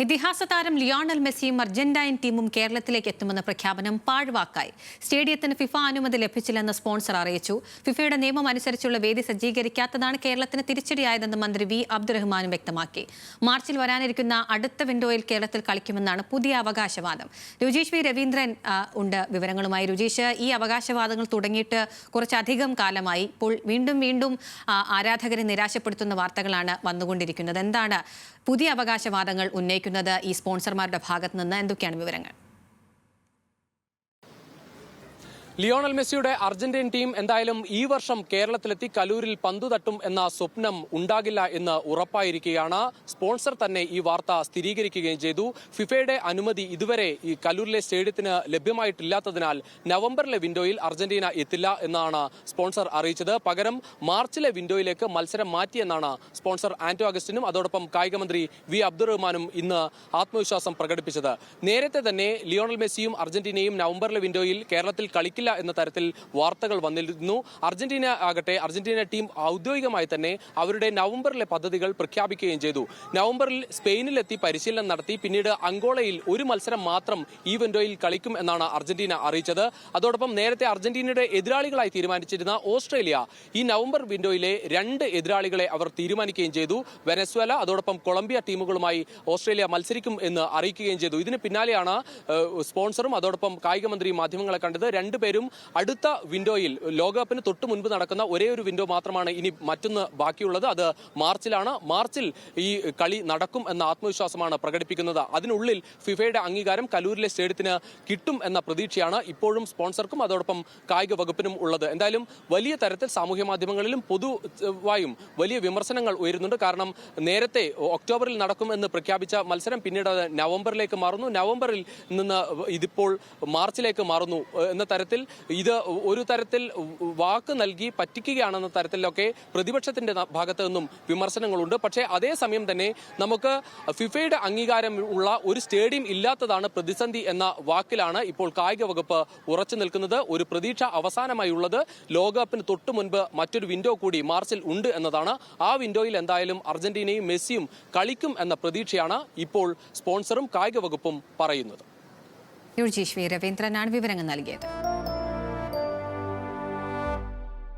ഇതിഹാസ താരം ലിയോണൽ മെസ്സിയും അർജന്റൈൻ ടീമും കേരളത്തിലേക്ക് എത്തുമെന്ന പ്രഖ്യാപനം പാഴ്വാക്കായി. സ്റ്റേഡിയത്തിന് ഫിഫ അനുമതി ലഭിച്ചില്ലെന്ന് സ്പോൺസർ അറിയിച്ചു. ഫിഫയുടെ നിയമം അനുസരിച്ചുള്ള വേദി സജ്ജീകരിക്കാത്തതാണ് കേരളത്തിന് തിരിച്ചടിയായതെന്ന് മന്ത്രി വി അബ്ദുറഹ്മാനും വ്യക്തമാക്കി. മാർച്ചിൽ വരാനിരിക്കുന്ന അടുത്ത വിൻഡോയിൽ കേരളത്തിൽ കളിക്കുമെന്നാണ് പുതിയ അവകാശവാദം. രുജീഷ് വി രവീന്ദ്രൻ ഉണ്ട് വിവരങ്ങളുമായി. രുജീഷ്, ഈ അവകാശവാദങ്ങൾ തുടങ്ങിയിട്ട് കുറച്ചധികം കാലമായി. ഇപ്പോൾ വീണ്ടും ആരാധകരെ നിരാശപ്പെടുത്തുന്ന വാർത്തകളാണ് വന്നുകൊണ്ടിരിക്കുന്നത്. എന്താണ് പുതിയ അവകാശവാദങ്ങൾ ഉന്നയിക്കുന്നത് ഈ സ്പോൺസർമാരുടെ ഭാഗത്ത് നിന്ന്? എന്തൊക്കെയാണ് വിവരങ്ങൾ? ലിയോണൽ മെസ്സിയുടെ അർജന്റീൻ ടീം എന്തായാലും ഈ വർഷം കേരളത്തിലെത്തി കലൂരിൽ പന്തു തട്ടും എന്ന സ്വപ്നം ഉണ്ടാകില്ല എന്ന് ഉറപ്പായിരിക്കുകയാണ്. സ്പോൺസർ തന്നെ ഈ വാർത്ത സ്ഥിരീകരിക്കുകയും ചെയ്തു. ഫിഫയുടെ അനുമതി ഇതുവരെ ഈ കലൂരിലെ സ്റ്റേഡിയത്തിന് ലഭ്യമായിട്ടില്ലാത്തതിനാൽ നവംബറിലെ വിൻഡോയിൽ അർജന്റീന എത്തില്ല എന്നാണ് സ്പോൺസർ അറിയിച്ചത്. പകരം മാർച്ചിലെ വിൻഡോയിലേക്ക് മത്സരം മാറ്റിയെന്നാണ് സ്പോൺസർ ആന്റോ അഗസ്റ്റിനും അതോടൊപ്പം കായികമന്ത്രി വി അബ്ദുറഹ്മാനും ഇന്ന് ആത്മവിശ്വാസം പ്രകടിപ്പിച്ചത്. നേരത്തെ തന്നെ ലിയോണൽ മെസ്സിയും അർജന്റീനയും നവംബറിലെ വിൻഡോയിൽ കേരളത്തിൽ കളിക്കില്ല എന്ന തരത്തിൽ വാർത്തകൾ വന്നിരുന്നു. അർജന്റീന ടീം ഔദ്യോഗികമായി തന്നെ അവരുടെ നവംബറിലെ പദ്ധതികൾ പ്രഖ്യാപിക്കുകയും ചെയ്തു. നവംബറിൽ സ്പെയിനിലെത്തി പരിശീലനം നടത്തി പിന്നീട് അങ്കോളയിൽ ഒരു മത്സരം മാത്രം ഈ വിൻഡോയിൽ കളിക്കും എന്നാണ് അർജന്റീന അറിയിച്ചത്. അതോടൊപ്പം നേരത്തെ അർജന്റീനയുടെ എതിരാളികളായി തീരുമാനിച്ചിരുന്ന ഓസ്ട്രേലിയ ഈ നവംബർ വിൻഡോയിലെ 2 എതിരാളികളെ അവർ തീരുമാനിക്കുകയും ചെയ്തു. വെനസ്വേല അതോടൊപ്പം കൊളംബിയ ടീമുകളുമായി ഓസ്ട്രേലിയ മത്സരിക്കും എന്ന് അറിയിക്കുകയും ചെയ്തു. ഇതിന് പിന്നാലെയാണ് സ്പോൺസറും അതോടൊപ്പം കായിക മന്ത്രിയും മാധ്യമങ്ങളെ കണ്ടത്. രണ്ടുപേരും അടുത്ത വിൻഡോയിൽ, ലോകകപ്പിന് തൊട്ട് മുൻപ് നടക്കുന്ന ഒരേ ഒരു വിൻഡോ മാത്രമാണ് ഇനി മറ്റൊന്ന് ബാക്കിയുള്ളത്. അത് മാർച്ചിലാണ്. മാർച്ചിൽ ഈ കളി നടക്കും എന്ന ആത്മവിശ്വാസമാണ് പ്രകടിപ്പിക്കുന്നത്. അതിനുള്ളിൽ ഫിഫയുടെ അംഗീകാരം കലൂരിലെ സ്റ്റേഡിയത്തിന് കിട്ടും എന്ന പ്രതീക്ഷയാണ് ഇപ്പോഴും സ്പോൺസർക്കും അതോടൊപ്പം കായിക വകുപ്പിനും ഉള്ളത്. എന്തായാലും വലിയ തരത്തിൽ സാമൂഹ്യ മാധ്യമങ്ങളിലും പൊതുവായും വലിയ വിമർശനങ്ങൾ ഉയരുന്നുണ്ട്. കാരണം നേരത്തെ ഒക്ടോബറിൽ നടക്കുമെന്ന് പ്രഖ്യാപിച്ച മത്സരം പിന്നീട് നവംബറിലേക്ക് മാറുന്നു. നവംബറിൽ നിന്ന് ഇതിപ്പോൾ മാർച്ചിലേക്ക് മാറുന്നു എന്ന തരത്തിൽ ഇത് ഒരു തരത്തിൽ വാക്ക് നൽകി പറ്റിക്കുകയാണെന്ന തരത്തിലൊക്കെ പ്രതിപക്ഷത്തിന്റെ ഭാഗത്തു നിന്നും വിമർശനങ്ങളുണ്ട്. പക്ഷേ അതേസമയം തന്നെ നമുക്ക് ഫിഫയുടെ അംഗീകാരം ഉള്ള ഒരു സ്റ്റേഡിയം ഇല്ലാത്തതാണ് പ്രതിസന്ധി എന്ന വാക്കിലാണ് ഇപ്പോൾ കായിക വകുപ്പ് ഉറച്ചു നിൽക്കുന്നത്. ഒരു പ്രതീക്ഷ അവസാനമായി ഉള്ളത് ലോകകപ്പിന് തൊട്ടു മുൻപ് മറ്റൊരു വിൻഡോ കൂടി മാർച്ചിൽ ഉണ്ട് എന്നതാണ്. ആ വിൻഡോയിൽ എന്തായാലും അർജന്റീനയും മെസ്സിയും കളിക്കും എന്ന പ്രതീക്ഷയാണ് ഇപ്പോൾ സ്പോൺസറും കായിക വകുപ്പും പറയുന്നത്. രുജീഷ് വി രവീന്ദ്രനാണ് വിവരങ്ങൾ നൽകിയത്.